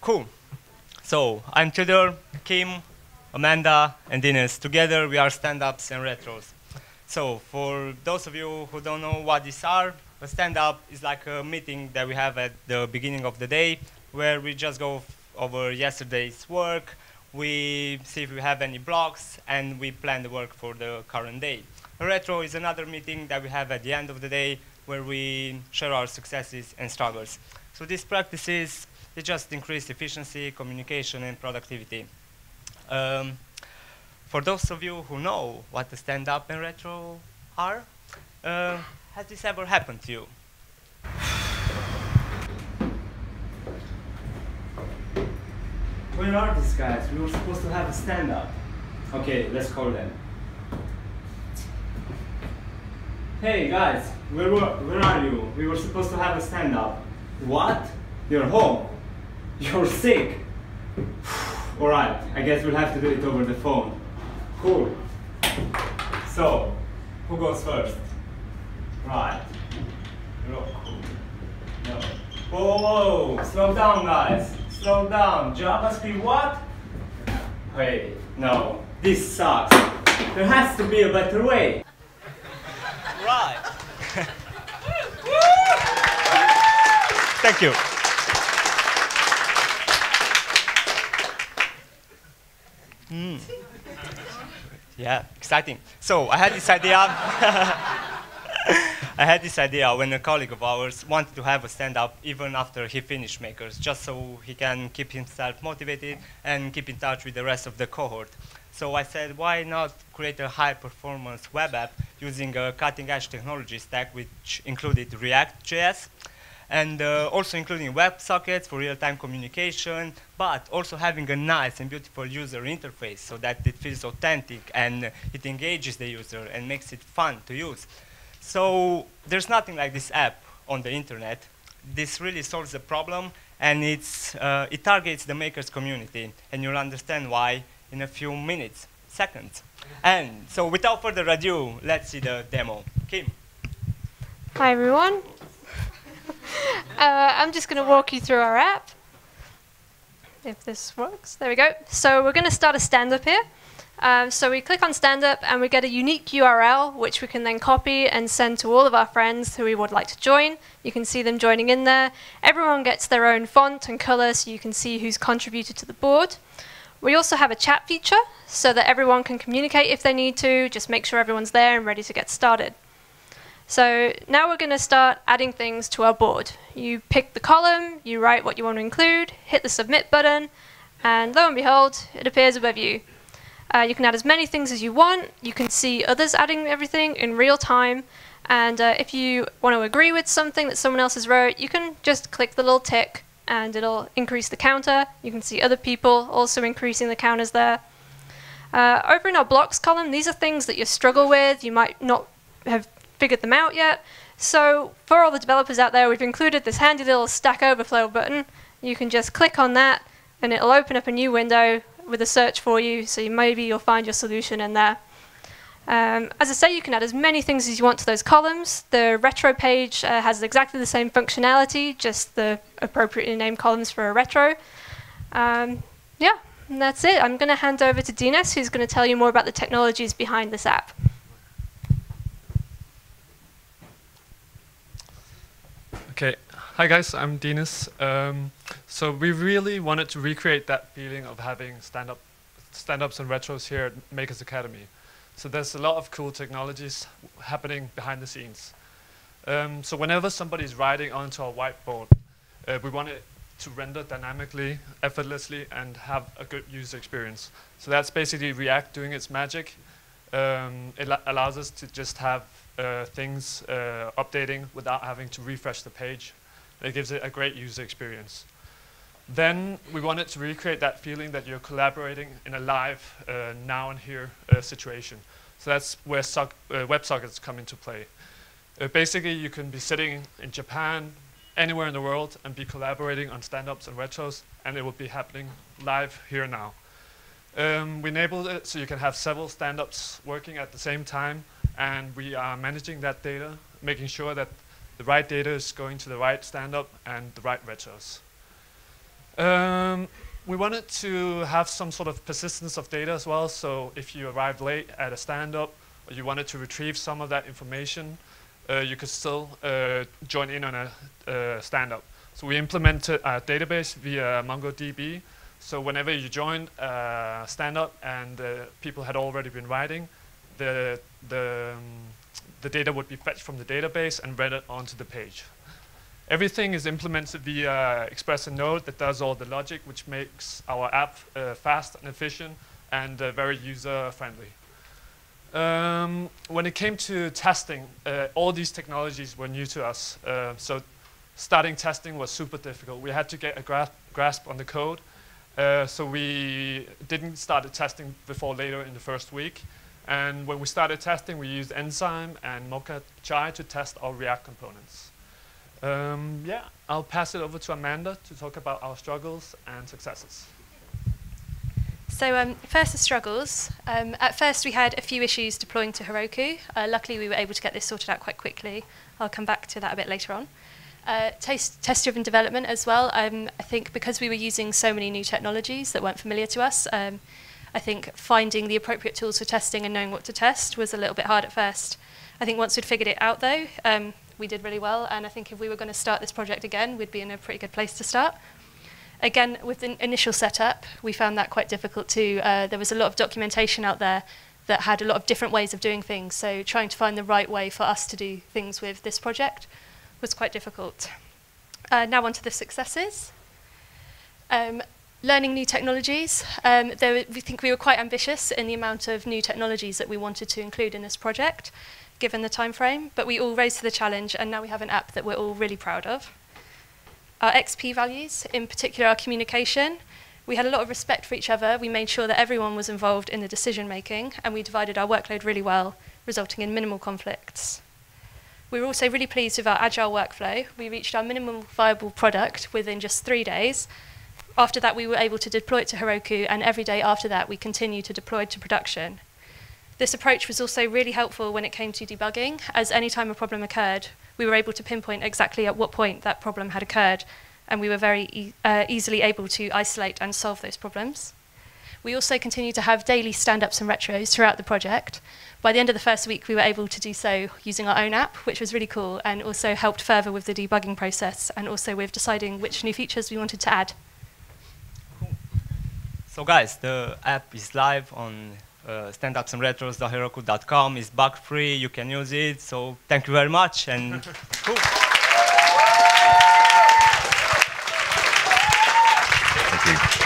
Cool. So I'm Tudor, Kim, Amanda, and Ines. Together we are stand-ups and retros. So for those of you who don't know what these are, a stand-up is like a meeting that we have at the beginning of the day where we just go over yesterday's work, we see if we have any blocks, and we plan the work for the current day. A retro is another meeting that we have at the end of the day where we share our successes and struggles. So these practices, they just increase efficiency, communication, and productivity. For those of you who know what the stand-up and retro are, has this ever happened to you? Where are these guys? We were supposed to have a stand-up. Okay, let's call them. Hey guys, where are you? We were supposed to have a stand-up. What? You're home. You're sick. Alright, I guess we'll have to do it over the phone. Cool. So, who goes first? Right. No. Whoa, slow down guys. Slow down. JavaScript what? Wait, no. This sucks. There has to be a better way. Right. Thank you. Yeah, exciting. So I had this idea. I had this idea when a colleague of ours wanted to have a stand-up even after he finished Makers, just so he can keep himself motivated and keep in touch with the rest of the cohort. So I said, why not create a high-performance web app using a cutting-edge technology stack which included React.js, and also including WebSockets for real-time communication, but also having a nice and beautiful user interface so that it feels authentic and it engages the user and makes it fun to use. So there's nothing like this app on the internet. This really solves the problem, and it targets the makers community, and you'll understand why in a few seconds. And so without further ado, let's see the demo. Kim. Hi everyone. I'm just going to walk you through our app. If this works, there we go. So we're going to start a stand-up here. So we click on stand-up and we get a unique URL which we can then copy and send to all of our friends who we would like to join. You can see them joining in there. Everyone gets their own font and color so you can see who's contributed to the board. We also have a chat feature so that everyone can communicate if they need to, just make sure everyone's there and ready to get started. So now we're going to start adding things to our board. You pick the column, you write what you want to include, hit the submit button, and lo and behold, it appears above you. You can add as many things as you want. You can see others adding everything in real time. And if you want to agree with something that someone else has wrote, you can just click the little tick and it'll increase the counter. You can see other people also increasing the counters there. Over in our blocks column, these are things that you struggle with. You might not have figured them out yet. So for all the developers out there, we've included this handy little Stack Overflow button. You can just click on that and it'll open up a new window with a search for you, so maybe you'll find your solution in there. As I say, you can add as many things as you want to those columns. The retro page has exactly the same functionality, just the appropriately named columns for a retro. Yeah, and that's it. I'm going to hand over to Dinas, who's going to tell you more about the technologies behind this app. Okay, hi guys, I'm Dinas. So we really wanted to recreate that feeling of having stand-ups and retros here at Makers Academy. So there's a lot of cool technologies happening behind the scenes. So whenever somebody's writing onto our whiteboard, we want it to render dynamically, effortlessly, and have a good user experience. So that's basically React doing its magic. It allows us to just have things updating without having to refresh the page. It gives it a great user experience. Then we wanted to recreate that feeling that you're collaborating in a live, now and here situation. So that's where WebSockets come into play. Basically, you can be sitting in Japan, anywhere in the world, and be collaborating on stand-ups and retros, and it will be happening live here now. We enabled it so you can have several stand-ups working at the same time, and we are managing that data, making sure that the right data is going to the right stand-up and the right retros. we wanted to have some sort of persistence of data as well. So if you arrived late at a stand-up, or you wanted to retrieve some of that information, you could still join in on a stand-up. So we implemented a database via MongoDB. So whenever you joined a stand-up and people had already been writing, the data would be fetched from the database and read it onto the page. Everything is implemented via Express and Node that does all the logic, which makes our app fast and efficient and very user-friendly. When it came to testing, all these technologies were new to us. So starting testing was super difficult. We had to get a grasp on the code. So we didn't start the testing before later in the first week. And when we started testing, we used Enzyme and Mocha Chai to test our React components. Yeah, I'll pass it over to Amanda to talk about our struggles and successes. So first, the struggles. At first, we had a few issues deploying to Heroku. Luckily, we were able to get this sorted out quite quickly. I'll come back to that a bit later on. Test-driven development as well. I think because we were using so many new technologies that weren't familiar to us, I think finding the appropriate tools for testing and knowing what to test was a little bit hard at first. I think once we'd figured it out, though, we did really well. And I think if we were going to start this project again, we'd be in a pretty good place to start. Again, with the initial setup, we found that quite difficult too. There was a lot of documentation out there that had a lot of different ways of doing things. So trying to find the right way for us to do things with this project was quite difficult. Now on to the successes. Learning new technologies. We think we were quite ambitious in the amount of new technologies that we wanted to include in this project, given the time frame, but we all rose to the challenge, and now we have an app that we're all really proud of. Our XP values, in particular our communication, we had a lot of respect for each other. We made sure that everyone was involved in the decision making, and we divided our workload really well, resulting in minimal conflicts. We were also really pleased with our agile workflow. We reached our minimum viable product within just 3 days. After that, we were able to deploy it to Heroku, and every day after that, we continued to deploy it to production. This approach was also really helpful when it came to debugging, as any time a problem occurred, we were able to pinpoint exactly at what point that problem had occurred, and we were very easily able to isolate and solve those problems. We also continued to have daily stand-ups and retros throughout the project. By the end of the first week, we were able to do so using our own app, which was really cool, and also helped further with the debugging process, and also with deciding which new features we wanted to add. Cool. So guys, the app is live on standupsandretros.heroku.com. It's bug-free, you can use it, so thank you very much, and cool. Thank you.